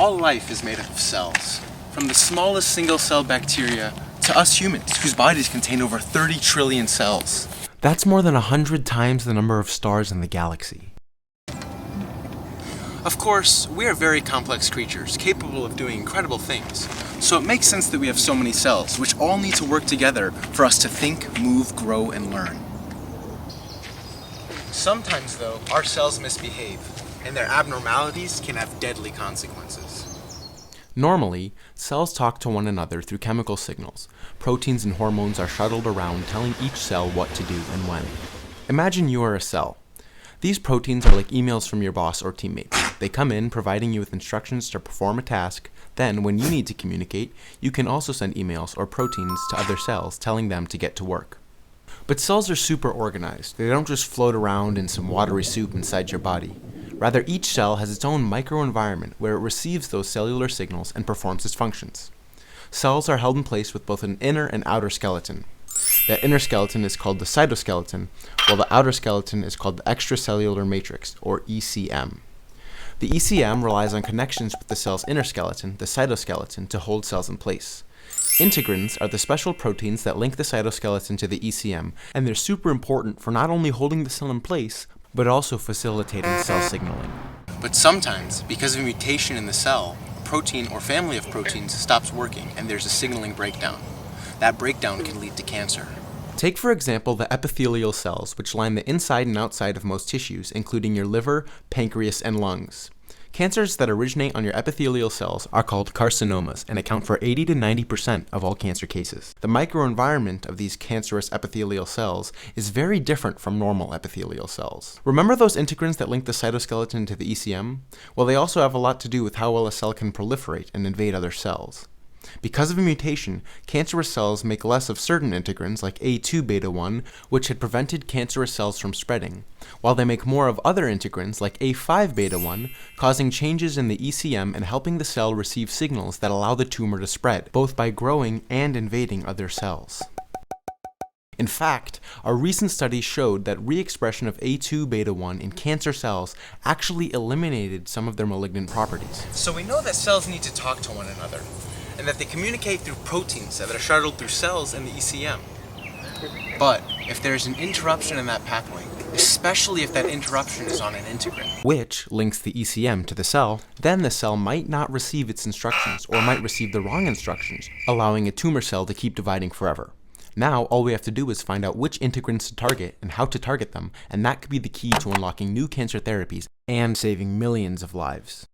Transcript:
All life is made up of cells, from the smallest single-cell bacteria to us humans, whose bodies contain over 30 trillion cells. That's more than 100 times the number of stars in the galaxy. Of course, we are very complex creatures, capable of doing incredible things. So it makes sense that we have so many cells, which all need to work together for us to think, move, grow, and learn. Sometimes, though, our cells misbehave, and their abnormalities can have deadly consequences. Normally, cells talk to one another through chemical signals. Proteins and hormones are shuttled around telling each cell what to do and when. Imagine you are a cell. These proteins are like emails from your boss or teammates. They come in providing you with instructions to perform a task. Then, when you need to communicate, you can also send emails or proteins to other cells telling them to get to work. But cells are super organized. They don't just float around in some watery soup inside your body. Rather, each cell has its own microenvironment where it receives those cellular signals and performs its functions. Cells are held in place with both an inner and outer skeleton. That inner skeleton is called the cytoskeleton, while the outer skeleton is called the extracellular matrix, or ECM. The ECM relies on connections with the cell's inner skeleton, the cytoskeleton, to hold cells in place. Integrins are the special proteins that link the cytoskeleton to the ECM, and they're super important for not only holding the cell in place, but also facilitating cell signaling. But sometimes, because of a mutation in the cell, a protein or family of proteins stops working and there's a signaling breakdown. That breakdown can lead to cancer. Take, for example, the epithelial cells, which line the inside and outside of most tissues, including your liver, pancreas, and lungs. Cancers that originate on your epithelial cells are called carcinomas and account for 80 to 90% of all cancer cases. The microenvironment of these cancerous epithelial cells is very different from normal epithelial cells. Remember those integrins that link the cytoskeleton to the ECM? Well, they also have a lot to do with how well a cell can proliferate and invade other cells. Because of a mutation, cancerous cells make less of certain integrins like A2 beta 1, which had prevented cancerous cells from spreading, while they make more of other integrins like A5 beta 1, causing changes in the ECM and helping the cell receive signals that allow the tumor to spread, both by growing and invading other cells. In fact, a recent study showed that re-expression of A2 beta 1 in cancer cells actually eliminated some of their malignant properties. So we know that cells need to talk to one another, and that they communicate through proteins that are shuttled through cells in the ECM. But if there's an interruption in that pathway, especially if that interruption is on an integrin, which links the ECM to the cell, then the cell might not receive its instructions or might receive the wrong instructions, allowing a tumor cell to keep dividing forever. Now, all we have to do is find out which integrins to target and how to target them, and that could be the key to unlocking new cancer therapies and saving millions of lives.